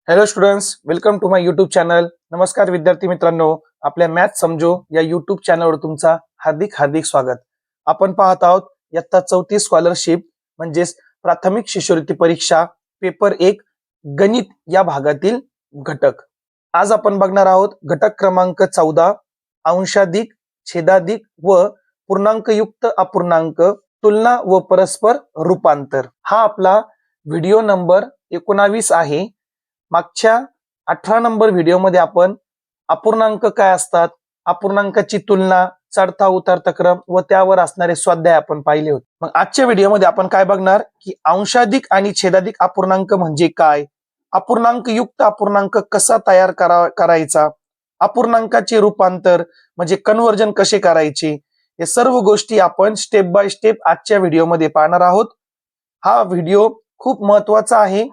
Hello students, welcome to my YouTube channel. नमस्कार विद्यार्थी मित्रांनो, आपल्या मॅथ समजो या यूट्यूब चॅनलवर तुमचा हार्दिक हार्दिक स्वागत. आपण पाहत आहोत इयत्ता 4थी स्कॉलरशिप म्हणजेच प्राथमिक शिष्यवृत्ती परीक्षा पेपर 1 गणित या भागातील घटक. आज आपण बघणार आहोत घटक क्रमांक 14 अंशाधिक, छेदाधिक व पूर्णांकयुक्त अपूर्णांक तुलना व परस्पर रूपांतर. हा आपला व्हिडिओ नंबर 19 आहे. मागच्या 18 नंबर व्हिडिओमध्ये आपण अपूर्णांक काय असतात, अपूर्णांकाची तुलना, चढता उतरता क्रम व त्यावर असणारे स्वाध्याय आपण पाहिले होते. मग आजच्या व्हिडिओमध्ये आपण काय बघणार की अंशाधिक आणि छेदाधिक अपूर्णांक म्हणजे काय, अपूर्णांक युक्त अपूर्णांक कसा तयार करायचा, अपूर्णांकाचे रूपांतर म्हणजे कन्व्हर्जन कसे करायचे, हे सर्व गोष्टी आपण स्टेप बाय स्टेप आजच्या व्हिडिओमध्ये पाहणार आहोत. हा व्हिडिओ खूप महत्वाचा आहे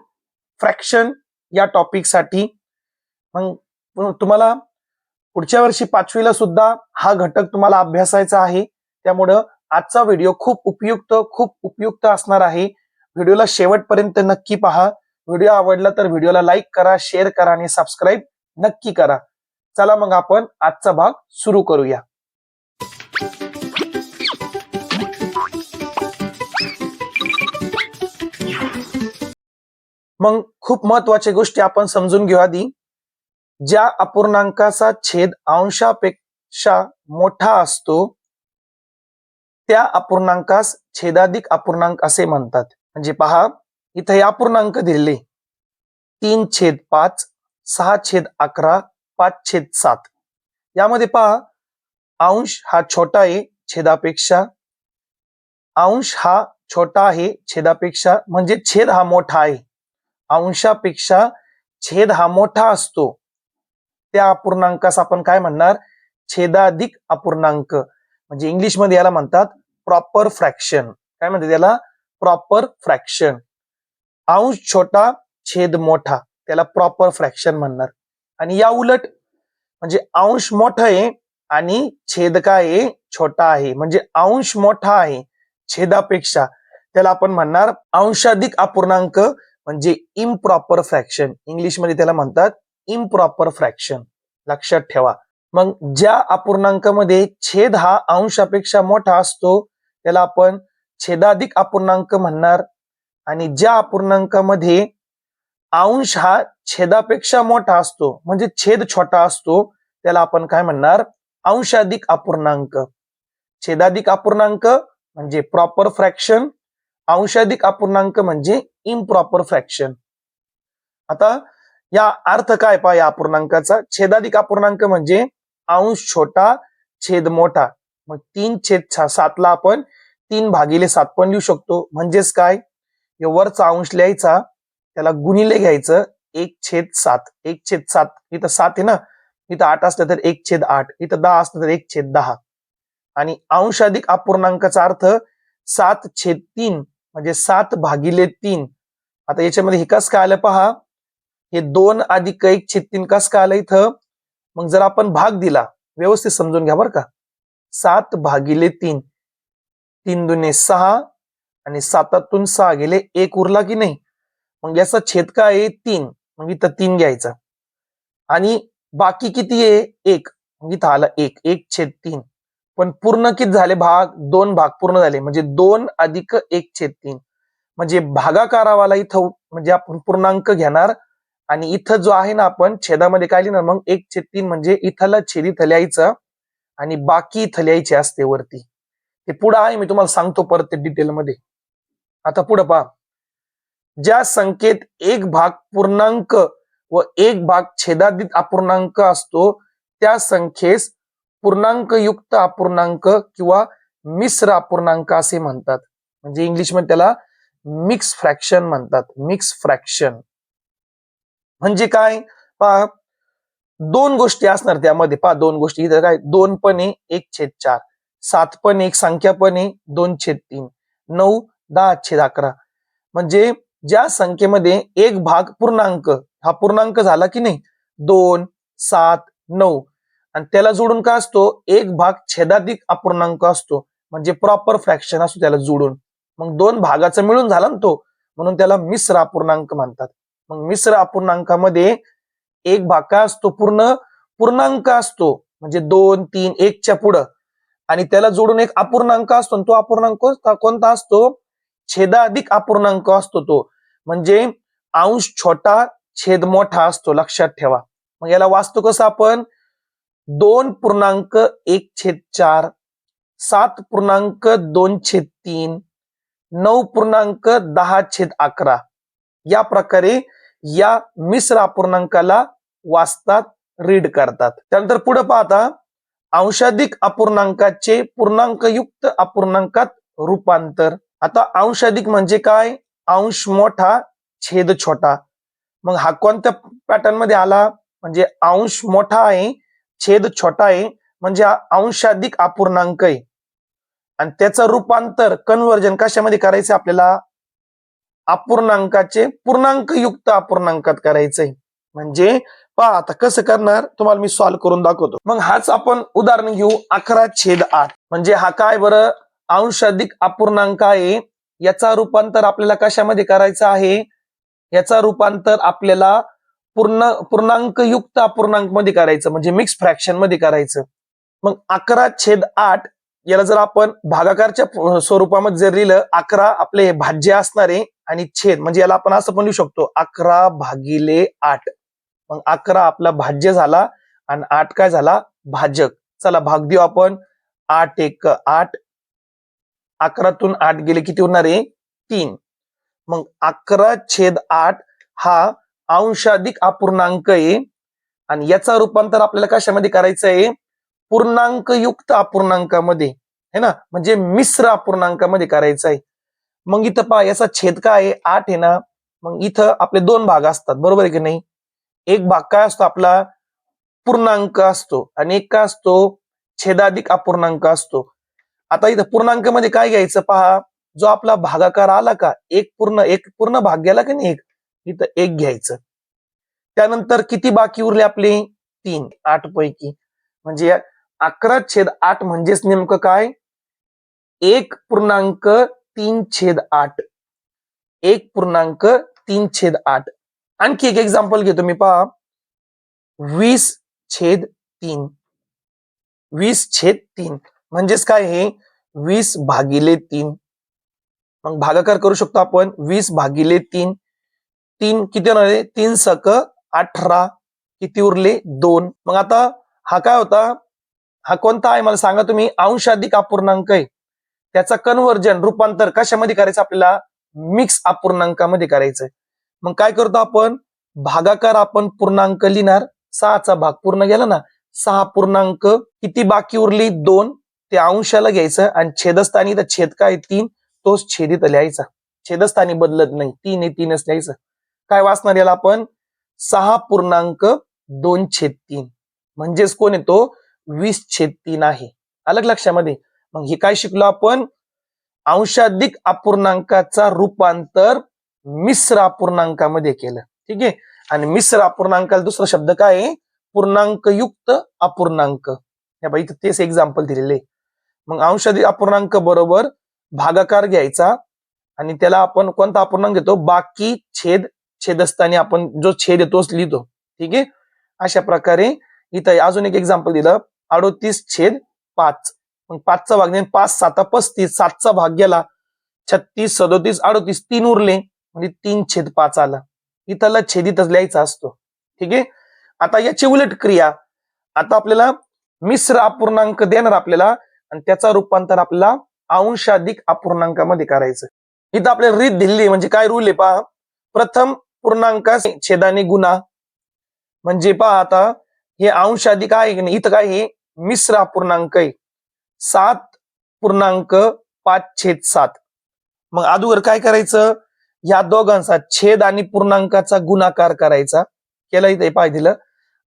फ्रॅक्शन या टॉपिक साठी. मग तुम्हाला पुढच्या वर्षी 5वीला सुद्धा हा घटक तुम्हाला अभ्यासायचा आहे. त्यामुळे आजचा व्हिडिओ खूप उपयुक्त असणार आहे. व्हिडिओला शेवटपर्यंत नक्की पहा. व्हिडिओ आवडला तर व्हिडिओला लाईक करा, शेअर करा आणि सबस्क्राईब नक्की करा. चला मग आपण आजचा भाग सुरू करूया. मग खूप महत्वाच्या गोष्टी आपण समजून घेऊ. आधी ज्या अपूर्णांकाचा छेद अंशापेक्षा मोठा असतो त्या अपूर्णांकास छेदाधिक अपूर्णांक असे म्हणतात. म्हणजे पहा, इथे हे अपूर्णांक दिले 3/5, 6/11, 5/7. यामध्ये पहा, अंश हा छोटा आहे छेदापेक्षा, अंश हा छोटा आहे छेदापेक्षा, म्हणजे छेद हा मोठा आहे. अंशापेक्षा छेद हा मोठा असतो त्या अपूर्णांकास आपण काय म्हणणार, छेदाधिक अपूर्णांक. म्हणजे इंग्लिश मध्ये याला म्हणतात प्रॉपर फ्रॅक्शन. काय म्हणतात याला, प्रॉपर फ्रॅक्शन. अंश छोटा छेद मोठा त्याला प्रॉपर फ्रॅक्शन म्हणणार. आणि या उलट म्हणजे अंश मोठा आहे आणि छेद काय आहे, छोटा आहे. म्हणजे अंश मोठा आहे छेदापेक्षा, त्याला आपण म्हणणार अंशाधिक अपूर्णांक म्हणजे इम्प्रॉपर फ्रॅक्शन. इंग्लिश मध्ये त्याला म्हणतात इम्प्रॉपर फ्रॅक्शन. लक्षात ठेवा. मग ज्या अपूर्णांकामध्ये छेद हा अंशापेक्षा मोठा असतो त्याला आपण छेदाधिक अपूर्णांक म्हणणार. आणि ज्या अपूर्णांकामध्ये अंश हा छेदापेक्षा मोठा असतो म्हणजे छेद छोटा असतो त्याला आपण काय म्हणणार, अंशाधिक अपूर्णांक. छेदाधिक अपूर्णांक म्हणजे प्रॉपर फ्रॅक्शन, अंशाधिक अपूर्णांक म्हणजे इम्प्रॉपर फ्रॅक्शन. आता या अर्थ काय पहा या अपूर्णांकाचा. छेदाधिक अपूर्णांक म्हणजे अंश छोटा छेद मोठा. मग 3/7 ला आपण 3/7 पण लिहू शकतो. म्हणजेच काय, वरचा अंश लिहायचा, त्याला गुणिले घ्यायचं 1/7. 1/7 इथं 7 आहे ना, इथं 8 असलं तर 1/8, इथं 10 असलं तर 1/10. आणि अंशाधिक अपूर्णांकाचा अर्थ 7/3 म्हणजे 7/3. आता याच्यामध्ये हे कसं काय आलं पहा, हे 2 अधिक 1/3 कसं काय आलं इथं. मग जर आपण भाग दिला, व्यवस्थित समजून घ्या बरं का. 7/3, 3 दुने 6 आणि 7तून 6 गेले 1 उरला की नाही. मग याचा छेद काय आहे 3, मग इथं 3 घ्यायचा. आणि बाकी किती आहे 1, मग इथं आला 1, 1/3. पण पूर्ण किती झाले भाग, 2 भाग पूर्ण झाले. म्हणजे 2 अधिक 1/3 म्हणजे भागाकारावाला इथं म्हणजे आपण पूर्णांक घेणार. आणि इथं जो आहे ना आपण छेदामध्ये काय लिहिणार, मग 1/3 म्हणजे इथला छेद इथं लिहायचं आणि बाकी इथं लिहायचे असते वरती. ते पुढं आहे, मी तुम्हाला सांगतो परत डिटेल मध्ये. आता पुढं पहा, ज्या संख्येत एक भाग पूर्णांक व एक भाग छेदाधिक अपूर्णांक असतो त्या संख्येस पूर्णांकयुक्त अपूर्णांक किंवा मिश्र अपूर्णांक असे म्हणतात. म्हणजे इंग्लिश मध्ये त्याला मिक्स फ्रॅक्शन म्हणतात. मिक्स फ्रॅक्शन म्हणजे काय पहा, 2 गोष्टी असणार त्यामध्ये. पहा 2 गोष्टी इथं काय, 2 पण आहे 1/4, 7 पण एक संख्या पण आहे 2/3, 9, 10/11. म्हणजे ज्या संख्येमध्ये एक भाग पूर्णांक, हा पूर्णांक झाला की नाही 2, 7, 9, आणि त्याला जोडून काय असतो, एक भाग छेदाधिक अपूर्णांक असतो म्हणजे प्रॉपर फ्रॅक्शन असतो त्याला जोडून. मग 2 भागाचा मिळून झाला ना तो, म्हणून त्याला मिश्र अपूर्णांक म्हणतात. मग मिश्र अपूर्णांकामध्ये एक भाग काय असतो, पूर्णांक असतो, म्हणजे 2, 3, 1च्या पुढं, आणि त्याला जोडून एक अपूर्णांक असतो. तो अपूर्णांक कोणता असतो, छेदाधिक अपूर्णांक असतो तो, म्हणजे अंश छोटा छेद मोठा असतो, लक्षात ठेवा. मग याला वाचतो कसं आपण, 2.1/4, 7.2/3, 9.10/11 या प्रकारे या मिश्र अपूर्णांकाला वाचतात, रीड करतात. त्यानंतर पुढे पाहता, अंशाधिक अपूर्णांकाचे पूर्णांकयुक्त अपूर्णांकात रूपांतर. आता अंशाधिक म्हणजे काय, अंश मोठा छेद छोटा. मग हा कोणत्या पॅटर्न मध्ये आला, म्हणजे अंश मोठा आहे छेद छोटा आहे, म्हणजे हा अंशाधिक अपूर्णांक आहे, आणि त्याचं रूपांतर कन्व्हर्जन कशामध्ये करायचं आपल्याला, अपूर्णांकाचे पूर्णांकयुक्त अपूर्णांकात करायचंय. म्हणजे पहा आता कसं करणार, तुम्हाला मी सॉल्व्ह करून दाखवतो. मग हाच आपण उदाहरण घेऊ, 11/8. म्हणजे हा काय बरं, अंशाधिक अपूर्णांक आहे, याचा रूपांतर आपल्याला कशामध्ये करायचं आहे, याचा रूपांतर आपल्याला पूर्णांकयुक्त अपूर्णांक मध्ये करायचं, म्हणजे मिक्स फ्रॅक्शन मध्ये करायचं. मग 11/8 याला जर आपण भागाकारच्या स्वरूपामध्ये जर लिहिलं, 11 आपले भाज्य असणारे आणि छेद, म्हणजे याला आपण असं पण लिहू शकतो 11/8. मग 11 आपला भाज्य झाला आणि 8 काय झाला, भाजक. चला भाग देऊ आपण, 8×1 = 8, 11तून 8 गेले किती होणार आहे, 3. मग 11/8 हा अंशाधिक अपूर्णांक आहे, आणि याचा रूपांतर आपल्याला कशामध्ये करायचं आहे, पूर्णांकयुक्त अपूर्णांकामध्ये, है ना, म्हणजे मिश्र अपूर्णांकामध्ये करायचं आहे. मग इथं पहा, याचा छेद काय आहे, 8 आहे ना, मग इथं आपले दोन भाग असतात, बरोबर आहे की नाही. एक भाग काय असतो आपला, पूर्णांक असतो, आणि एक काय असतो, छेदाधिक अपूर्णांक असतो. आता इथं पूर्णांक मध्ये काय घ्यायचं पहा, जो आपला भागाकार आला का, एक पूर्ण भाग गेला की नाही, इथं 1 घ्यायचं. त्यानंतर किती बाकी उरले आपले, 3, 8 पैकी. म्हणजे 11/8 म्हणजेच नेमकं काय, 1.3/8, 1.3/8. आणखी एक एक्झाम्पल घेतो मी, पहा, 20/3, 20/3 म्हणजेच काय, हे 20/3. मग भागाकार करू शकतो आपण, 20/3. 3 किती होणार आहे, 3×18, किती उरले, 2. मग आता हा काय होता, हा कोणता आहे मला सांगा तुम्ही, अंशाधिक अपूर्णांक आहे, त्याचा कन्व्हर्जन रूपांतर कशामध्ये करायचं आपल्याला, मिक्स अपूर्णांकामध्ये करायचंय. मग काय करतो आपण, भागाकार आपण पूर्णांक लिहिणार, 6चा भाग पूर्ण गेला ना, 6 पूर्णांक, किती बाकी उरली, 2, ते अंशाला घ्यायचं, आणि छेदस्थानी तर छेद काय 3, तोच छेद इथं लिहायचा, छेदस्थानी बदलत नाही, 3 आहे 3च लिहायचं. काय वाचणार याला आपण, 6.2/3, म्हणजेच कोण येतो, 20/3 आहे. अलग लक्षामध्ये. मग हे काय शिकलो आपण, अंशाधिक अपूर्णांकाचा रूपांतर मिश्र अपूर्णांकामध्ये केलं, ठीक आहे. आणि मिश्र अपूर्णांकाला दुसरा शब्द काय आहे, पूर्णांकयुक्त अपूर्णांक. या बाई इथं तेच एक्झाम्पल दिलेले. मग अंशाधिक अपूर्णांक बरोबर भागाकार घ्यायचा, आणि त्याला आपण कोणता अपूर्णांक घेतो, बाकी छेदस्थानी आपण जो छेद येतोच लिहितो, ठीक आहे. अशा प्रकारे इथं अजून एक एक्झाम्पल दिलं, 38/5. मग 5चा भाग नाही, 5×7 = 35, 7चा भाग गेला, 36, 37, 38, 3 उरले, म्हणजे 3/5 आला. इथला छेद इथंच लिहायचा असतो, ठीक आहे. आता याची उलट क्रिया, आता आपल्याला मिश्र अपूर्णांक देणार आपल्याला, आणि त्याचा रूपांतर आपल्याला अंशाधिक अपूर्णांकामध्ये करायचं. इथं आपल्याला रीत दिली, म्हणजे काय रूल आहे पहा, प्रथम पूर्णांकास छेदाने गुणा, म्हणजे पहा आता हे अंशाधिक आहे की नाही, इथं काय हे मिश्र अपूर्णांक आहे, 7.5/7. मग अगोदर काय करायचं, या दोघांचा छेद आणि पूर्णांकाचा गुणाकार करायचा, केला इथे पाहिजे दिलं,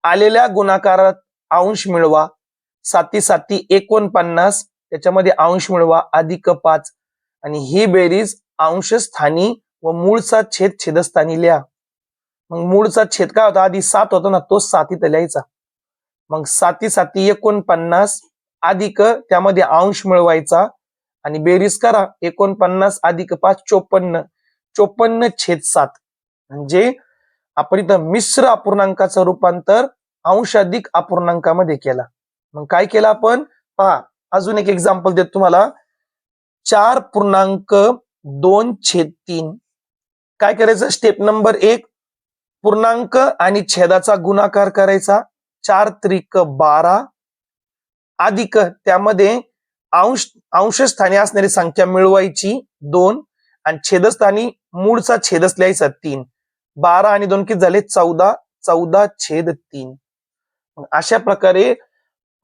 आलेल्या गुणाकारात अंश मिळवा, 7×7 = 49, त्याच्यामध्ये अंश मिळवा, अधिक 5, आणि ही बेरीज अंशस्थानी व मूळचा छेद छेदस्थानी लिहा. मग मूळचा छेद काय होता, आधी 7 होता ना, तो 7 इथं लिहायचा. मग 7×7 = 49, अधिक त्यामध्ये अंश मिळवायचा, आणि बेरीज करा, 49 अधिक 5 54, 54/7. म्हणजे आपण इथं मिश्र अपूर्णांकाचं रूपांतर अंश अधिक अपूर्णांकामध्ये केला. मग काय केलं आपण पहा, अजून एक एक्झाम्पल देतो तुम्हाला. 4.2/3 काय करायचं, स्टेप नंबर 1 पूर्णांक आणि छेदाचा गुणाकार करायचा. 4 त्रिक 12 अधिक त्यामध्ये अंशस्थानी असणारी संख्या मिळवायची 2 आणि छेदस्थानी मूळचा छेदच लिहायचा 3. 12 आणि 2 किती झाले 14. 14/3. अशा प्रकारे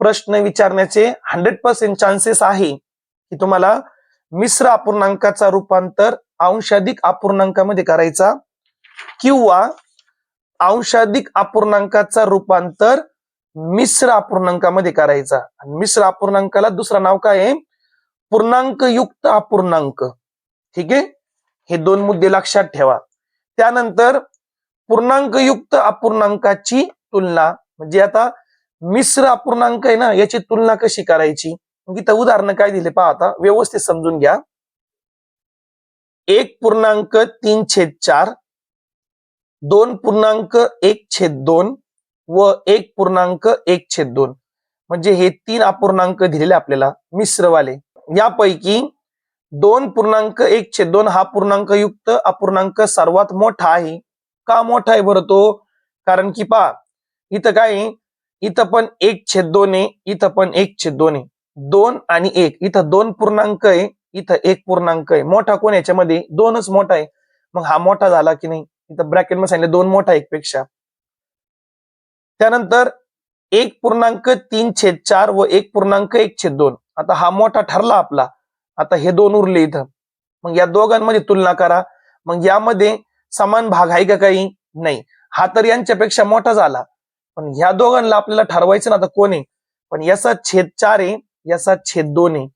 प्रश्न विचारण्याचे 100% चान्सेस आहे की तुम्हाला मिश्र अपूर्णांकाचा रूपांतर अंशाधिक अपूर्णांकामध्ये करायचा किंवा अंशाधिक अपूर्णांकाचा रूपांतर मिश्र अपूर्णांकामध्ये करायचा. आणि मिश्र अपूर्णांकाला दुसरं नाव काय आहे, पूर्णांक युक्त अपूर्णांक. ठीक आहे, हे 2 मुद्दे लक्षात ठेवा. त्यानंतर पूर्णांक युक्त अपूर्णांकाची तुलना, म्हणजे आता मिश्र अपूर्णांक आहे ना, याची तुलना कशी करायची. इथं उदाहरण काय दिले पहा, आता व्यवस्थित समजून घ्या. 1.3/4 2.1/2 व 1.1/2 म्हणजे हे 3 अपूर्णांक दिलेले आपल्याला मिश्रवाले. यापैकी 2.1/2 हा पूर्णांक युक्त अपूर्णांक सर्वात मोठा आहे. का मोठा आहे बरं तो, कारण की पहा इथं काय, इथं पण 1/2 आहे, इथं पण 1/2 आहे. 2 आणि 1, इथं 2 पूर्णांक आहे, इथं 1 पूर्णांक आहे. मोठा कोण याच्यामध्ये 2च मोठा आहे. मग हा मोठा झाला की नाही, इथं ब्रॅकेट मध्ये सांगितलं 2 मोठा 1 पेक्षा. त्यानंतर 1.3/4 व 1.1/2 आता हा मोठा ठरला आपला. आता हे 2 उरले इथं. मग या दोघांमध्ये तुलना करा. मग यामध्ये समान भाग आहे का काही नाही, हा तर यांच्यापेक्षा मोठा झाला. पण ह्या दोघांना आपल्याला ठरवायचं ना आता कोण आहे, पण याचा छेद 4 आहे, याचा छेद 2 आहे.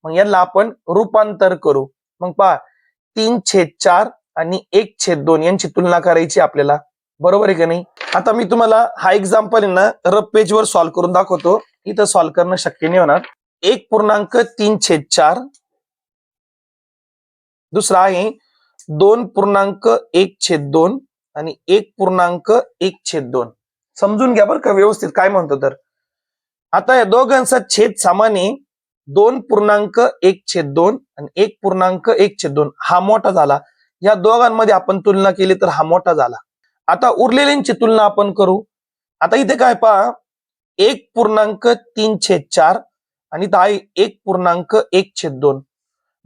मग याला आपण रूपांतर करू. मग पहा 3/4 आणि 1/2 यांची तुलना करायची आपल्याला, बरोबर आहे का नाही. आता मी तुम्हाला हा एक्झाम्पल आहे ना रफ पेजवर सॉल्व्ह करून दाखवतो. इथं सॉल्व्ह करणं शक्य नाही होणार. 1.3/4 दुसरा आहे 2.1/2 आणि 1.1/2 समजून घ्या बरं का व्यवस्थित काय म्हणतो. तर आता या दोघांचा छेद समान आहे. 2.1/2 आणि 1.1/2 हा मोठा झाला. या दोघांमध्ये आपण तुलना केली तर हा मोठा झाला. आता उरलेल्यांची तुलना आपण करू. आता इथे काय पहा 1.3/4 आणि इथं आहे 1.1/2.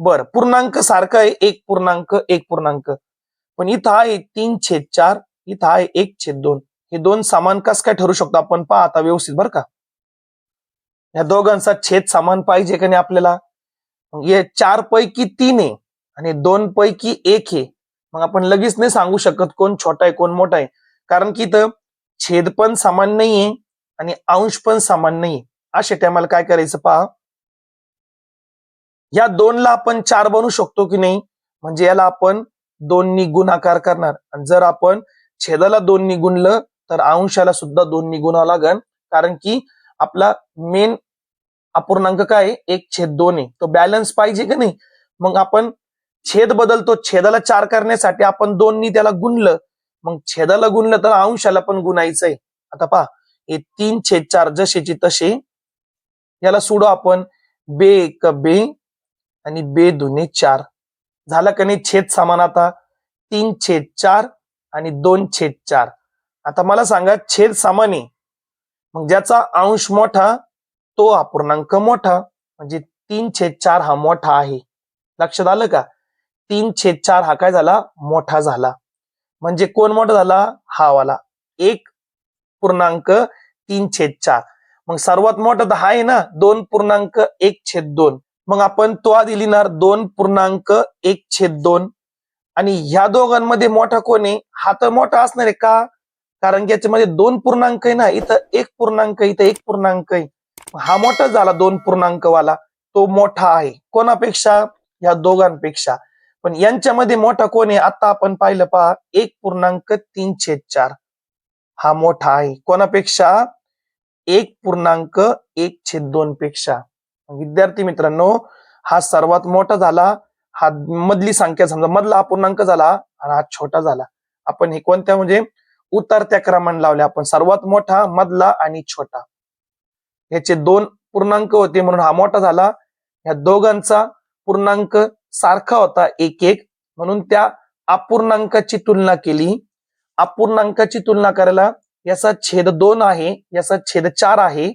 बर, पूर्णांक सारखा आहे 1.1 पण इथं आहे 3/4, इथं आहे 1/2. हे 2 समान कस काय ठरू शकतो आपण पहा आता व्यवस्थित बरं का. या दोघांचा छेद समान पाहिजे का नाही आपल्याला. हे 4 पैकी 3 आहे आणि 2 पैकी 1 आहे. मग आपण लगेच नाही सांगू शकत कोण छोटा आहे कोण मोठा आहे, कारण की इथं छेद पण समान नाहीये आणि अंश पण समान नाहीये. अशा टायमाला काय करायचं पहा, या 2 ला आपण 4 बनवू शकतो की नाही, म्हणजे याला आपण 2 नी गुणाकार करणार. आणि जर आपण छेदाला 2 नी गुणलं तर अंशाला सुद्धा 2 नी गुणावं लागेल, कारण की आपला मेन अपूर्णांक काय 1/2 आहे, तो बॅलन्स पाहिजे का नाही. मग आपण छेद बदलतो, छेदाला 4 करण्यासाठी आपण 2 नी त्याला गुणलं, मग छेदाला गुणलं तर अंशाला पण गुणायचंय. आता पहा हे 3/4 जसेची तसे, याला सोडू आपण, बे 1 बे आणि बे 2 4 झाला का नाही छेद समान. आता 3/4 आणि 2/4. आता मला सांगा छेद समान आहे, मग ज्याचा अंश मोठा तो अपूर्णांक मोठा, म्हणजे 3/4 हा मोठा आहे. लक्षात आलं का. 3/4 हा काय झाला मोठा झाला. म्हणजे कोण मोठा झाला, हा वाला 1.3/4. मग सर्वात मोठा तर हा आहे ना 2.1/2. मग आपण तो आधी लिहिणार 2.1/2 आणि ह्या दोघांमध्ये मोठा कोण आहे, हा तर मोठा असणार आहे का, कारण की याच्यामध्ये 2 पूर्णांक आहे ना, इथं 1 पूर्णांक, इथं 1 पूर्णांक आहे. हा मोठा झाला 2 पूर्णांक वाला, तो मोठा आहे कोणापेक्षा, या दोघांपेक्षा. पण यांच्यामध्ये मोठा कोण आहे, आता आपण पाहिलं पहा 1.3/4 हा मोठा आहे कोणापेक्षा, 1.1/2 पेक्षा. विद्यार्थी मित्रांनो, हा सर्वात मोठा झाला, हा मधली संख्या समजा मधला अपूर्णांक झाला आणि हा छोटा झाला. आपण हे कोणत्या म्हणजे उतरत्या क्रमाने लावले आपण, सर्वात मोठा, मधला आणि छोटा. याचे 2 पूर्णांक होते म्हणून हा मोठा झाला. या दोघांचा पूर्णांक सारखा होता 1-1 म्हणून त्या अपूर्णांकाची तुलना केली. अपूर्णांकाची तुलना करायला याचा छेद 2 आहे, याचा छेद 4 आहे.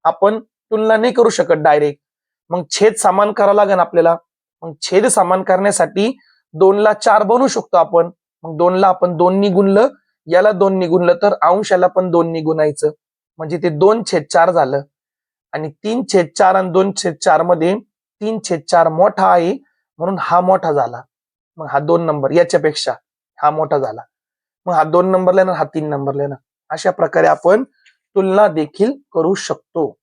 आपण तुलना नाही करू शकत डायरेक्ट. मग छेद समान करावा लागेल आपल्याला. मग छेद समान करण्यासाठी 2 ला 4 बनवू शकतो आपण. मग 2 ला आपण 2 नी गुणलं, याला 2 नी गुणलं तर अंशाला पण 2 नी गुणायचं. म्हणजे ते 2/4 झालं. आणि 3/4 आणि 2/4 मध्ये 3/4 मोठा आहे म्हणून हा मोठा झाला. मग हा 2 नंबर, याच्यापेक्षा हा मोठा झाला. मग हा 2 नंबर लिहिणार, हा 3 नंबर लिहिणार. अशा प्रकारे आपण तुलना देखील करू शकतो.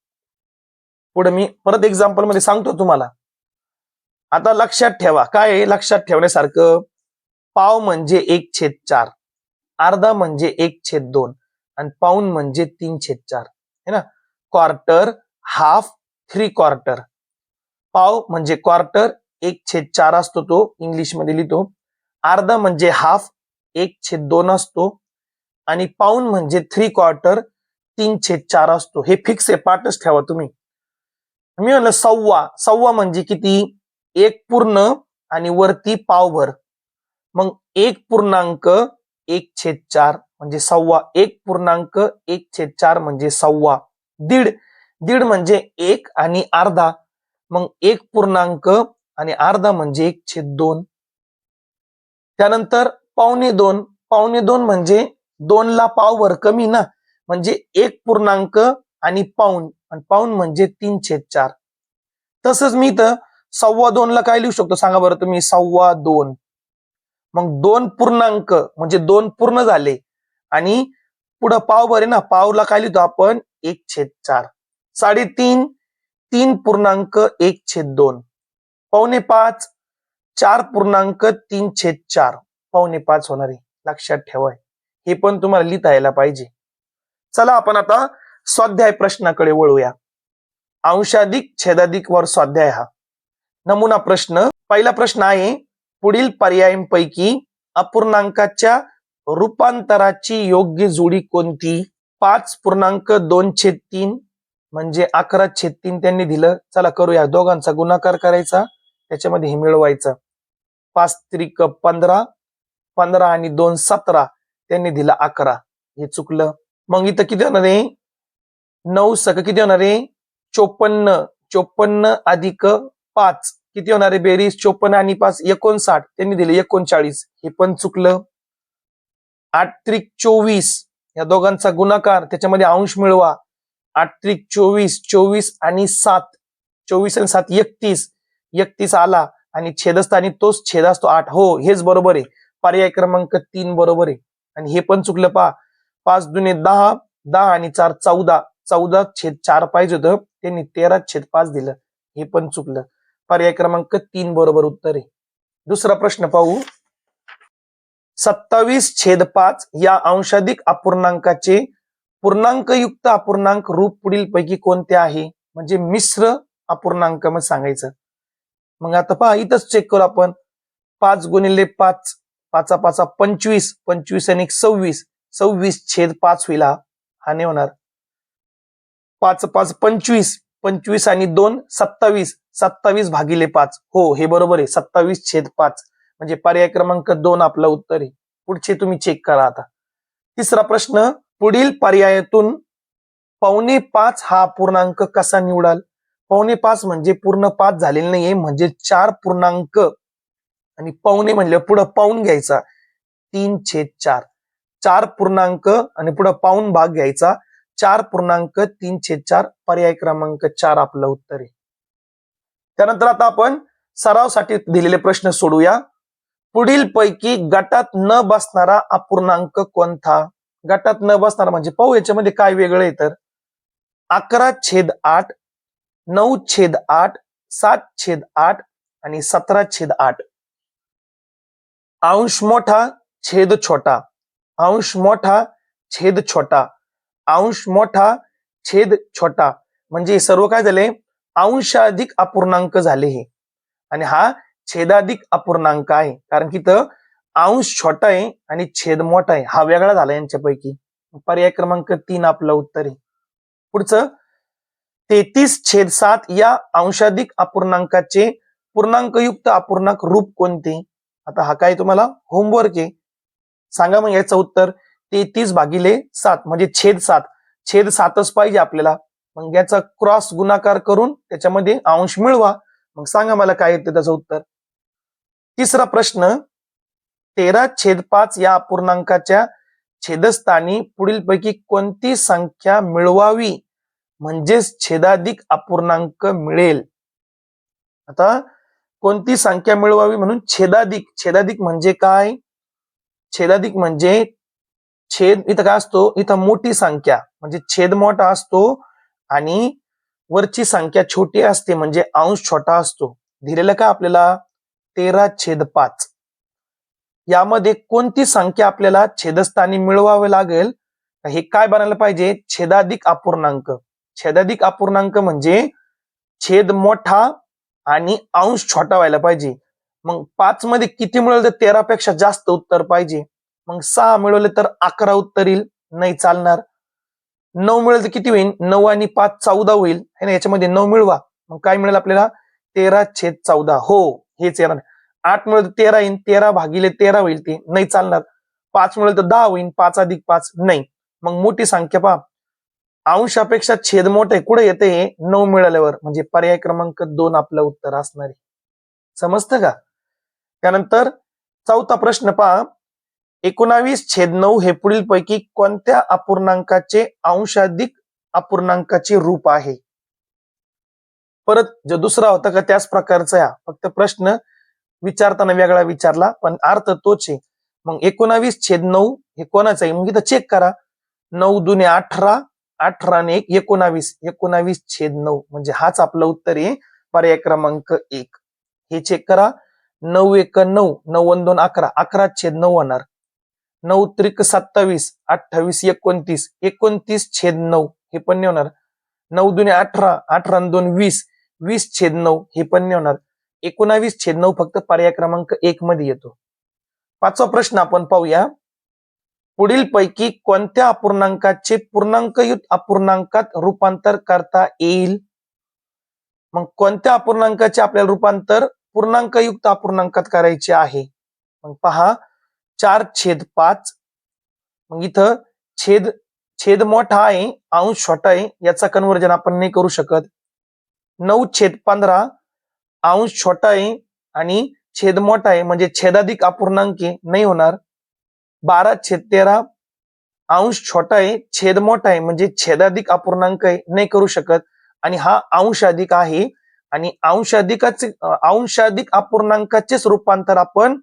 पुढे मी परत एक्झाम्पल मध्ये सांगतो तुम्हाला. आता लक्षात ठेवा, काय आहे लक्षात ठेवण्यासारखं, पाव म्हणजे 1/4, अर्धा म्हणजे 1/2 आणि पाऊण म्हणजे 3/4 है ना. Quarter, half, 3/4. पाव म्हणजे क्वार्टर, 1/4 असतो तो इंग्लिश मध्ये लिहितो. अर्धा म्हणजे हाफ, 1/2 असतो. आणि पाऊण म्हणजे 3/4, 3/4 असतो. हे फिक्स आहे, पाठच ठेवा तुम्ही. मी म्हणलं सव्वा, सव्वा म्हणजे किती, 1 पूर्ण आणि वरती पावभर. मग 1.1/4 म्हणजे सव्वा, 1.1/4 म्हणजे सव्वा. दीड, दीड म्हणजे 1 आणि अर्धा. मग 1 आणि अर्धा म्हणजे 1/2. त्यानंतर 1.25, 1.25 म्हणजे 2 ला पावभर कमी ना, म्हणजे 1 आणि पाऊण, आणि पाऊण म्हणजे 3/4. तसंच मी तर 2.25 ला काय लिहू शकतो सांगा बरं तुम्ही, 2.25. मग 2 पूर्णांक म्हणजे 2 पूर्ण झाले आणि पुढं पावभर आहे ना, पावला काय लिहितो आपण 1/4. 3.5, 3.1/2. 4.5, 4.3/4. 4.5 होणार आहे, लक्षात ठेवा. हे पण तुम्हाला लिहिता यायला पाहिजे. चला आपण आता स्वाध्याय प्रश्नाकडे वळूया. अंशाधिक छेदाधिक वर स्वाध्याय हा नमुना प्रश्न. पहिला प्रश्न आहे, पुढील पर्यायांपैकी अपूर्णांकाच्या रूपांतराची योग्य जोडी कोणती. 5.2/3 म्हणजे 11/3 त्यांनी दिलं. चला करूया, दोघांचा गुणाकार करायचा, त्याच्यामध्ये हे मिळवायचं. 5×3 = 15, 15 आणि 2 17, त्यांनी दिलं 11, हे चुकलं. मग इथं किती होणार आहे, 9 सक किती होणार आहे 54, 54 अधिक 5 किती होणार आहे बेरीज, 54 आणि 5 59, त्यांनी दिले 39, हे पण चुकलं. 8×24 या दोघांचा गुणाकार, त्याच्यामध्ये अंश मिळवा. 8×24, 24 आणि 7, 24 आणि 7 31, 31 आला आणि छेदस्थानी तोच छेद असतो 8. हो, हेच बरोबर आहे, पर्याय क्रमांक 3 बरोबर आहे. आणि हे पण चुकलं पहा, 5 दुने 10, 10 आणि 4 14, 14/4 पाहिजे होतं, त्यांनी 13/5 दिलं, हे पण चुकलं. पर्याय क्रमांक 3 बरोबर उत्तर आहे. दुसरा प्रश्न पाहू. 27/5 या अंशाधिक अपूर्णांकाचे पूर्णांकयुक्त अपूर्णांक रूप पुढील पैकी कोणते आहे. म्हणजे मिश्र अपूर्णांक मग सांगायचं. मग आता पहा, इथंच चेक करू आपण. 5 गुणिले 5, 5×5 = 25, 25 आणि 26, 26/5 होईल, हा नाही होणार. 5×5 = 25, 25 आणि 2 27, 27/5. हो, हे बरोबर आहे, 27/5 म्हणजे पर्याय क्रमांक 2 आपलं उत्तर आहे. पुढचे तुम्ही चेक करा आता. तिसरा प्रश्न, पुढील पर्यायातून 5.25 हा पूर्णांक कसा निवडाल. 5.25 म्हणजे पूर्ण 5 झालेले नाहीये, म्हणजे 4 पूर्णांक आणि पावणे म्हणले पुढे पाऊण घ्यायचा, 3/4. 4 पूर्णांक आणि पुढे पाऊण भाग घ्यायचा, 4.3/4. पर्याय क्रमांक 4 आपलं उत्तर आहे. त्यानंतर आता आपण सरावासाठी दिलेले प्रश्न सोडूया. पुढील पैकी गटात न बसणारा अपूर्णांक कोणता. गटात न बसणारा म्हणजे पाहू याच्यामध्ये काय वेगळं आहे तर 11/8, 9/8, 7/8 आणि 17/8. अंश मोठा छेद छोटा, अंश मोठा छेद छोटा, अंश मोठा छेद छोटा, म्हणजे सर्व काय झाले, अंशाधिक अपूर्णांक झाले हे. आणि हा छेदाधिक अपूर्णांक आहे, कारण की इथं अंश छोटा आहे आणि छेद मोठा आहे, हा वेगळा झाला यांच्यापैकी. पर्याय क्रमांक 3 आपलं उत्तर आहे. पुढचं 33/7 या अंशाधिक अपूर्णांकाचे पूर्णांकयुक्त अपूर्णांक रूप कोणते? आता हा काय तुम्हाला होमवर्क आहे. सांगा मग याचं उत्तर. 33/7 म्हणजे छेद 7च पाहिजे आपल्याला. मग याचा क्रॉस गुणाकार करून त्याच्यामध्ये अंश मिळवा. मग सांगा मला काय येते त्याचं उत्तर. तिसरा प्रश्न 13/5 या अपूर्णांकाच्या छेदस्थानी पुढीलपैकी कोणती संख्या मिळवावी म्हणजेच छेदाधिक अपूर्णांक मिळेल? आता कोणती संख्या मिळवावी म्हणून छेदाधिक म्हणजे काय? छेदाधिक म्हणजे छेद इथं काय असतो, इथं मोठी संख्या म्हणजे छेद मोठा असतो आणि वरची संख्या छोटी असते म्हणजे अंश छोटा असतो. दिलेलं का आपल्याला 13/5. यामध्ये कोणती संख्या आपल्याला छेदस्थानी मिळवावे लागेल? हे काय बनायला पाहिजे? छेदाधिक अपूर्णांक. छेदाधिक अपूर्णांक म्हणजे छेद मोठा आणि अंश छोटा व्हायला पाहिजे. मग 5 मध्ये किती मिळवलं तर 13 पेक्षा जास्त उत्तर पाहिजे. मग 6 मिळवले तर 11 उत्तर येईल, नाही चालणार. 9 मिळवलं तर किती होईल? 9 आणि 5 14 होईल है ना. याच्यामध्ये 9 मिळवा. मग काय मिळेल आपल्याला? 13/14. हो, हेच येणार. 8 मिळवलं तर 13 येईल, 13/13 होईल, ते नाही चालणार. 5 मिळवलं तर 10 होईल, 5 + 5 नाही. मग मोठी संख्या पहा, अंशापेक्षा छेद मोठे कुठे येते? 9 मिळाल्यावर. म्हणजे पर्याय क्रमांक 2 आपलं उत्तर असणार आहे. समजतं का? त्यानंतर चौथा प्रश्न पहा, 19/9 हे पुढीलपैकी कोणत्या अपूर्णांकाचे अंशाधिक अपूर्णांकाचे रूप आहे? परत जो दुसरा होता का त्याच प्रकारचा आहे, फक्त प्रश्न विचारताना वेगळा विचारला पण अर्थ तोच आहे. मग 19/9 हे कोणाचं आहे? मग इथं चेक करा. 9 दुने 18, 18 ने 1 19, 19/9 म्हणजे हाच आपलं उत्तर आहे, पर्याय क्रमांक 1. हे चेक करा. 9 1 9, 9 1 2 11, 11/9 होणार. 9 त्रिक 27, 28 29, 29/9 हे पण नाही होणार. 9 दुने 18, 18 आणि 2 20, 20/9 हे पण नाही होणार. 19/9 फक्त पर्याय क्रमांक 1 मध्ये येतो. पाचवा प्रश्न आपण पाहूया. पुढील पैकी कोणत्या अपूर्णांकाचे पूर्णांकयुक्त अपूर्णांकात रूपांतर करता येईल? मग कोणत्या अपूर्णांकाचे आपल्याला रूपांतर पूर्णांकयुक्त अपूर्णांकात करायचे आहे? मग पहा, 4/5. मग इथं छेद मोठा आहे, अंश छोटा आहे, याचा कन्वर्जन आपण नाही करू शकत. 9/15 अंश छोटा आहे आणि छेद मोठा आहे म्हणजे छेदाधिक अपूर्णांक नाही होणार. 12/13 अंश छोटा आहे, छेद मोठा आहे म्हणजे छेदाधिक अपूर्णांक नाही करू शकत. आणि हा अंश अधिक आहे आणि अंशाधिक अपूर्णांकाचेच रूपांतर आपण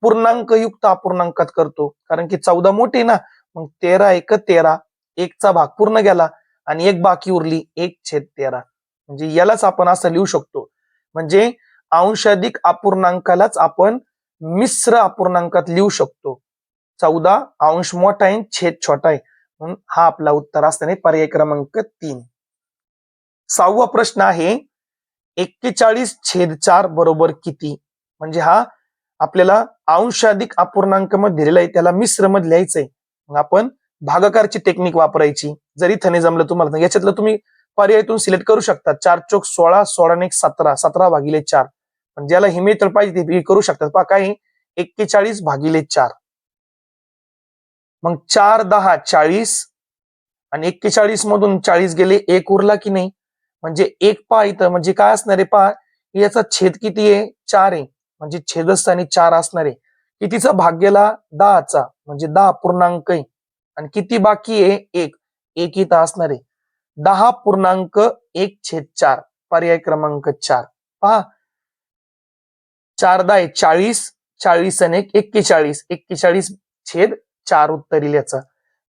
पूर्णांकयुक्त अपूर्णांकात करतो, कारण की 14 मोठे ना. मग 13 1 13, 1 चा भाग पूर्ण गेला आणि 1 बाकी उरली, 1/13. म्हणजे यालाच आपण असं लिहू शकतो. म्हणजे अंशाधिक अपूर्णांकालाच आपण मिश्र अपूर्णांकात लिहू शकतो. 14 अंश मोठा आहे, छेद छोटा आहे, म्हणून हा आपला उत्तर असताना पर्याय क्रमांक 3. 6वा प्रश्न आहे, 41/4 बरोबर किती? म्हणजे हा आपल्याला अंशाधिक अपूर्णांक मध्ये दिलेला आहे, त्याला मिश्र मध्ये लिहायचंय. मग आपण भागाकारची टेक्निक वापरायची. जर इथं नाही जमलं तुम्हाला तर याच्यातलं तुम्ही पर्यायातून सिलेक्ट करू शकता. 4 चोक 16, 16 ने 17, 17/4. पण ज्याला ही मेथड पाहिजे ते करू शकतात. पहा काय 41/4. मग 4 10 40 आणि 41 मधून 40 गेले, 1 उरला की नाही. म्हणजे 1 पहा इथं म्हणजे काय असणार आहे पहा, याचा छेद किती आहे? 4 आहे, म्हणजे छेदस्थानी 4 असणार आहे. कितीचा भाग गेला? 10चा, म्हणजे 10 पूर्णांक आहे. आणि किती बाकी आहे? 1 इथं असणार आहे. 10.1/4 पर्याय क्रमांक 4. पहा, 4 10 40, 40 आणि 1 41, 41/4 उत्तर येईल याचा.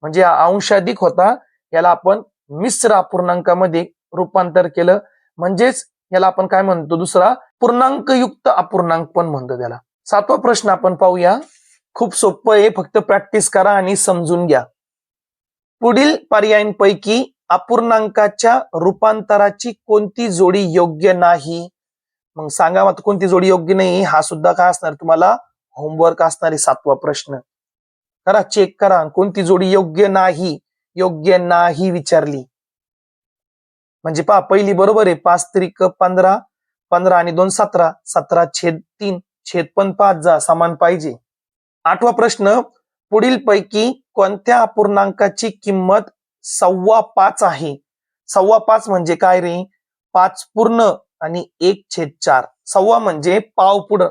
म्हणजे अंशाधिक होता, याला आपण मिश्र अपूर्णांकामध्ये रूपांतर केलं, म्हणजेच याला आपण काय म्हणतो? दुसरा पूर्णांकयुक्त अपूर्णांक पण म्हणतो त्याला. 7वा प्रश्न आपण पाहूया. खूप सोपं आहे, फक्त प्रॅक्टिस करा आणि समजून घ्या. पुढील पर्यायांपैकी अपूर्णांकाच्या रूपांतराची कोणती जोडी योग्य नाही? मग सांगा मग कोणती जोडी योग्य नाही. हा सुद्धा काय असणार तुम्हाला होमवर्क असणारे 7वा प्रश्न करा, चेक करा कोणती जोडी योग्य नाही विचारली. म्हणजे पहा पहिली बरोबर आहे, 5 त्रिक 15, 15 आणि 2 17, 17/3 छेद पण 5 जा समान पाहिजे. 8वा प्रश्न, पुढील पैकी कोणत्या अपूर्णांकाची किंमत 5.25 आहे? 5.25 म्हणजे काय रे? 5 पूर्ण आणि 1/4. 1.25 म्हणजे पाव पुढं,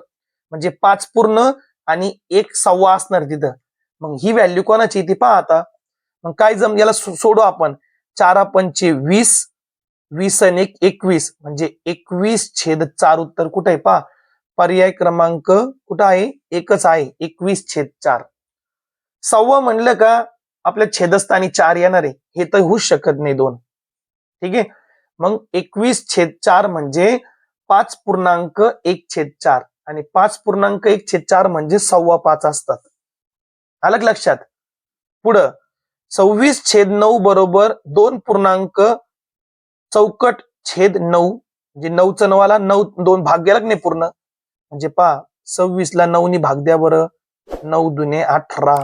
म्हणजे 5 पूर्ण आणि 1.25 असणार तिथं. मग ही व्हॅल्यू कोणाची ती पहा आता. मग काय याला सोडू आपण. 4 पंचे 20, 20 आणि 1 21 म्हणजे 21/4 उत्तर कुठे आहे पहा. पर्याय क्रमांक कुठं आहे? एकच आहे, 21/4. 1.25 म्हणलं का आपल्या छेदस्थानी 4 येणार आहे, हे तर होऊच शकत नाही 2. ठीक आहे. मग 21/4 म्हणजे 5.1/4 आणि 5.1/4 म्हणजे 5.25 असतात. आलं लक्षात. पुढं 26/9 बरोबर 2 चौकट छेद 9 म्हणजे 9चं 9 आला, 9 2 भाग गेला की नाही पूर्ण, म्हणजे पहा 26 ला 9 नी भाग द्या बरं. 9 दुने 18.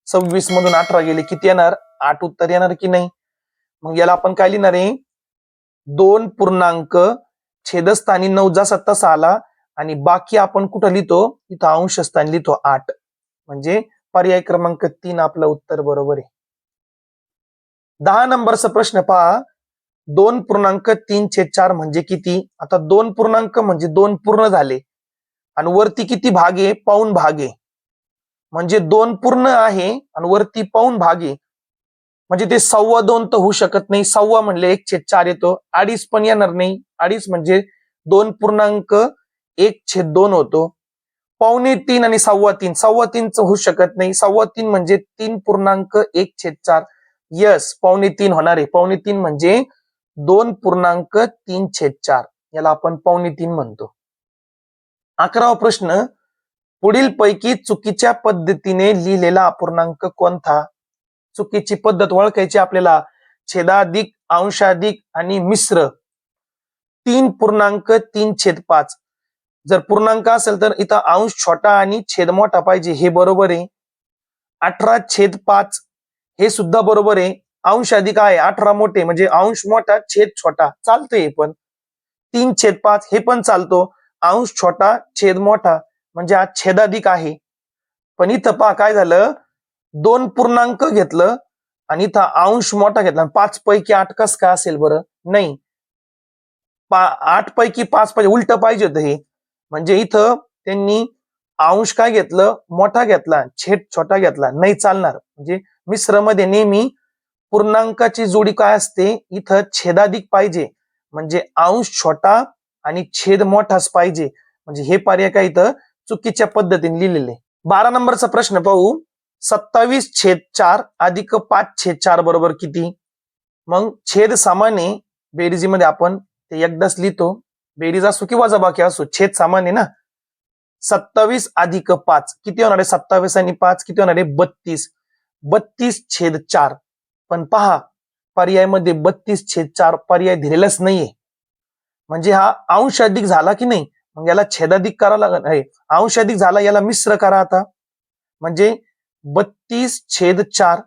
26 मधून 18 गेले किती येणार? 8 उत्तर येणार की नाही. मग याला आपण काय लिहिणार आहे? 2 छेदस्थानी 9 जसा तसा आला आणि बाकी आपण कुठं लिहितो? इथं अंशस्थानी लिहितो 8. म्हणजे पर्याय क्रमांक 3 आपलं उत्तर बरोबर आहे. 10 नंबरचा प्रश्न पहा. 2.3/4 म्हणजे किती? आता 2 पूर्णांक म्हणजे 2 पूर्ण झाले आणि वरती किती भाग आहे? पाऊण भाग आहे. म्हणजे 2 पूर्ण आहे आणि वरती पाऊण भाग आहे. म्हणजे ते 2.25 तर होऊ शकत नाही. 2.25 म्हणले 1/4 येतो. 2.5 पण येणार नाही. 2.5 म्हणजे 2.1/2 होतो. 2.25 आणि 3.25. 3.25 होऊ शकत नाही. 3.25 म्हणजे 3.1/4. यस, 3.25 होणार आहे. 3.25 म्हणजे 2.3/4. याला आपण 3.25 म्हणतो. 11वा प्रश्न, पुढील पैकी चुकीच्या पद्धतीने लिहिलेला अपूर्णांक कोणता? चुकीची पद्धत ओळखायची आपल्याला. छेदाधिक, अंशाधिक आणि मिश्र. 3.3/5. जर पूर्णांक असेल तर इथं अंश छोटा आणि छेद मोठा पाहिजे, हे बरोबर आहे. 18/5 हे सुद्धा बरोबर आहे. अंश अधिक आहे, 18 मोठे म्हणजे अंश मोठा छेद छोटा, चालतंय. पण 3/5 हे पण चालतो. अंश छोटा छेद मोठा म्हणजे हा छेदाधिक आहे. पण इथं पहा काय झालं, 2 पूर्णांक घेतलं आणि इथं अंश मोठा घेतला. 5 पैकी 8 कस काय असेल बरं? नाही, 8 पैकी 5 पाहिजे, उलट पाहिजे होतं हे. म्हणजे इथं त्यांनी अंश काय घेतलं? मोठा घेतला, छेद छोटा घेतला, नाही चालणार. म्हणजे मिश्रमध्ये नेहमी पूर्णांकाची जोडी काय असते? इथं छेदाधिक पाहिजे, म्हणजे अंश छोटा आणि छेद मोठाच पाहिजे. म्हणजे हे पर्याय काय इथं चुकीच्या पद्धतीने लिहिलेले. 12 नंबरचा प्रश्न पाहू. 27/4 अधिक 5/4 बरोबर किती? मग छेद समान आहे, बेरीजीमध्ये आपण ते एकदाच लिहितो. बेरीज असो किंवा वजाबाकी असो, छेद समान आहे ना. 27 अधिक 5 किती होणार आहे? 27 आणि 5 किती होणार आहे? 32. 32/4. पण पहा पर्यायमध्ये 32/4 पर्याय दिलेलाच नाहीये. म्हणजे हा अंश अधिक झाला की नाही. मग याला छेदाधिक करावं लागत आहे. अंश अधिक झाला, याला मिश्र करा आता. म्हणजे 32/4.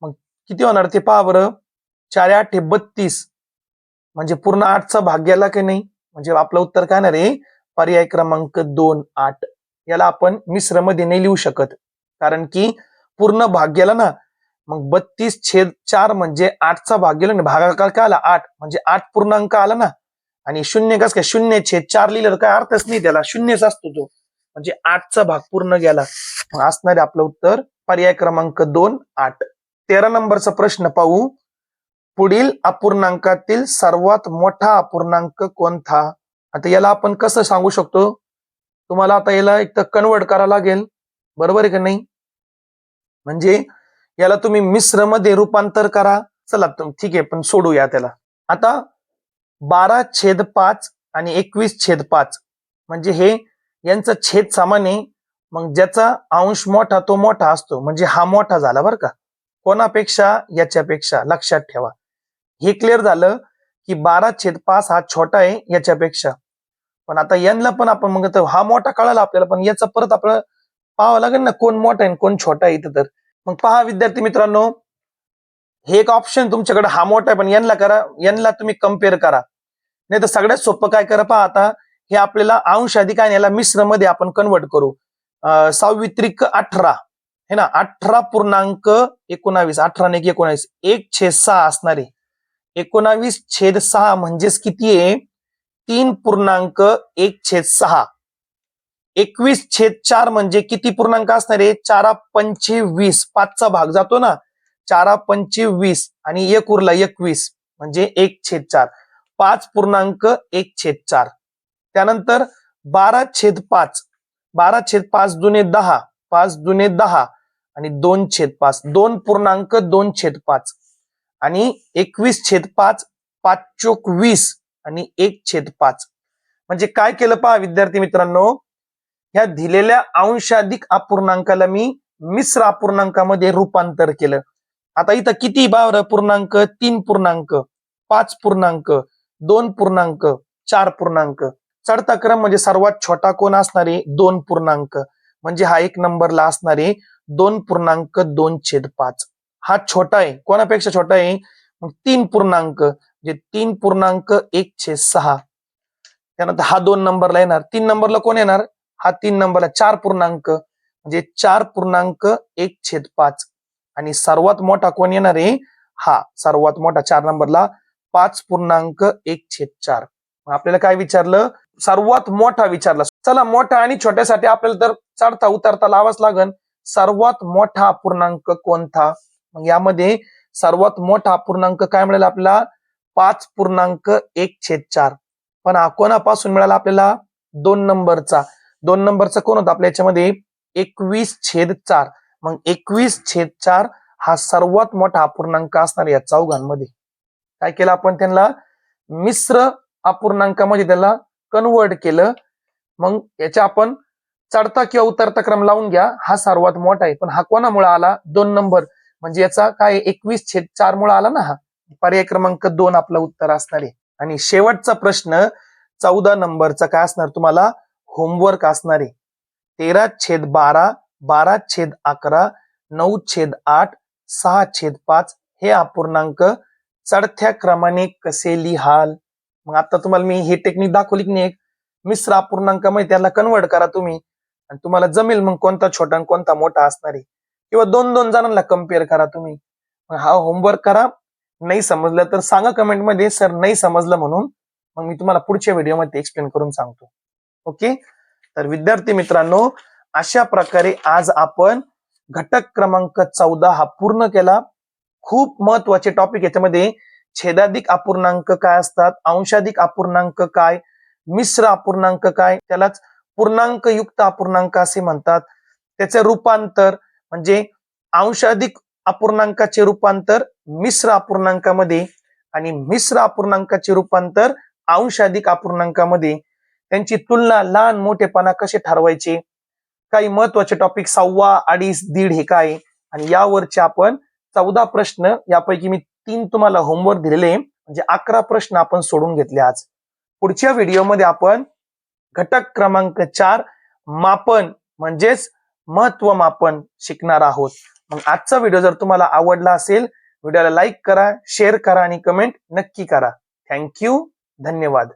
मग किती होणार ते पहा बरं. 4 8 32 म्हणजे पूर्ण 8चा भाग गेला की नाही. म्हणजे आपलं उत्तर काय येणार आहे? पर्याय क्रमांक 2 8. याला आपण मिश्रमध्ये नाही लिहू शकत, कारण की पूर्ण भाग गेला ना. मग 32/4 म्हणजे 8चा भाग गेला ना, भागाकार काय आला? 8 म्हणजे 8 पूर्णांक आला ना. आणि शून्य कस काय? 0/4 लिहिलं तर काय अर्थच नाही त्याला, शून्यच असतो तो. म्हणजे 8चा भाग पूर्ण गेला. मग असणारे आपलं उत्तर पर्याय क्रमांक 2 8. 13 नंबरचा प्रश्न पाहू. पुढील अपूर्णांकातील सर्वात मोठा अपूर्णांक कोणता? आता याला आपण कसं सांगू शकतो? तुम्हाला आता याला एक तर कन्वर्ट करावं लागेल, बरोबर आहे का नाही? म्हणजे याला तुम्ही मिश्रमध्ये रूपांतर करा. चला ठीक आहे, पण सोडूया त्याला. आता 12/5 आणि 21/5 म्हणजे हे यांचा छेद समान आहे. मग ज्याचा अंश मोठा तो मोठा असतो, म्हणजे हा मोठा झाला बरं का. कोणापेक्षा? याच्यापेक्षा. लक्षात ठेवा. हे क्लिअर झालं की 12/5 हा छोटा आहे याच्यापेक्षा. पण आता यांना पण आपण मग हा मोठा कळाला आपल्याला, पण याचा परत आपल्याला पाहावं लागेल ना कोण मोठा आहे कोण छोटा आहे इथं. तर मग पहा विद्यार्थी मित्रांनो, हे एक ऑप्शन तुमच्याकडे हा मोठा आहे पण यांना करा, यांना तुम्ही कम्पेअर करा. नाही तर सगळ्यात सोपं काय करा पहा, आता हे आपल्याला अंश अधिक आणि याला मिश्र मध्ये आपण कन्वर्ट करू. 6 × 18 हे ना, 18.19, 18 ने 19, 1/6 असणारे 19/6 म्हणजेच किती आहे, 3.1/6. 21/4 म्हणजे किती पूर्णांक असणार आहे, 4×5 5चा भाग जातो ना, 4×5 आणि 1 उरला 21 म्हणजे 1/4, 5.1/4. त्यानंतर 12/5, 12/5 दुने 10, 5 दुने 10 आणि 2/5, 2.2/5 आणि 21/5, 5×4 आणि 1/5. म्हणजे काय केलं पहा विद्यार्थी मित्रांनो, ह्या दिलेल्या अंशाधिक अपूर्णांकाला मी मिश्र अपूर्णांकामध्ये रूपांतर केलं. आता इथं किती पूर्णांक, 3 पूर्णांक, 5 पूर्णांक, 2 पूर्णांक, 4 पूर्णांक. चढता क्रम म्हणजे सर्वात छोटा कोण असणारे 2 पूर्णांक, म्हणजे हा 1 नंबरला असणारे 2.2/5. हा छोटा आहे, कोणापेक्षा छोटा आहे, मग 3 पूर्णांक म्हणजे 3.1/6. त्यानंतर हा 2 नंबरला येणार, 3 नंबरला कोण येणार, हा 3 नंबरला 4 पूर्णांक म्हणजे 4.1/5. आणि सर्वात मोठा कोण येणार आहे, हा सर्वात मोठा 4 नंबरला 5.1/4. आपल्याला काय विचारलं, सर्वात मोठा विचारला. चला, मोठा आणि छोट्यासाठी आपल्याला तर चढता उतरता लावाच लागेल. सर्वात मोठा अपूर्णांक कोणता, मग यामध्ये सर्वात मोठा अपूर्णांक काय मिळाला आपल्याला, 5.1/4. पण हा कोणापासून मिळाला आपल्याला, 2 नंबरचा. 2 नंबरचा कोण होता आपल्या याच्यामध्ये, 21/4. मग 21/4 हा सर्वात मोठा अपूर्णांक असणार या चौघांमध्ये. काय केलं आपण, त्यांना मिश्र अपूर्णांकामध्ये त्याला कन्वर्ट केलं. मग याच्या आपण चढता किंवा उतरता क्रम लावून घ्या, हा सर्वात मोठा आहे. पण हा कोणामुळे आला, 2 नंबर, म्हणजे याचा काय 21/4 मुळे आला ना, हा पर्याय क्रमांक 2 आपलं उत्तर असणार आहे. आणि शेवटचा प्रश्न 14 नंबरचा काय असणार, तुम्हाला होमवर्क असणार आहे. 13/12, 12/11, 9/8, 6/5 हे अपूर्णांक चढत्या क्रमाने कसे लिहाल. मग आता तुम्हाला मी ही टेक्निक दाखवली की नाही, मिश्र अपूर्णांकामध्ये त्याला कन्वर्ट करा तुम्ही, आणि तुम्हाला जमेल मग कोणता छोटा आणि कोणता मोठा असणार आहे. किंवा 2-2 जणांना कम्पेअर करा तुम्ही. हा होमवर्क करा. नाही समजलं तर सांगा कमेंटमध्ये, सर नाही समजलं म्हणून, मग मी तुम्हाला पुढच्या व्हिडिओमध्ये एक्सप्लेन करून सांगतो. ओके. तर विद्यार्थी मित्रांनो, अशा प्रकारे आज आपण घटक क्रमांक 14 हा पूर्ण केला. खूप महत्वाचे टॉपिक याच्यामध्ये, छेदाधिक अपूर्णांक काय असतात, अंशाधिक अपूर्णांक काय, मिश्र अपूर्णांक काय, त्यालाच पूर्णांक युक्त अपूर्णांक असे म्हणतात. त्याचे रूपांतर म्हणजे अंशाधिक अपूर्णांकाचे रूपांतर मिश्र अपूर्णांकामध्ये आणि मिश्र अपूर्णांकाचे रूपांतर अंशाधिक अपूर्णांकामध्ये, त्यांची तुलना, लहान मोठेपणा कसे ठरवायचे, काही महत्वाचे टॉपिक 1.25, 2.5, 1.5 हे काय, आणि यावरचे आपण 14 प्रश्न, यापैकी मी 3 तुम्हाला होमवर्क दिलेले, म्हणजे 11 प्रश्न आपण सोडून घेतले आज. पुढच्या व्हिडिओमध्ये आपण घटक क्रमांक 4 मापन म्हणजेच महत्व मापन शिकणार आहोत. मग आजचा व्हिडिओ जर तुम्हाला आवडला असेल, व्हिडिओला लाईक करा, शेअर करा आणि कमेंट नक्की करा. थँक्यू, धन्यवाद.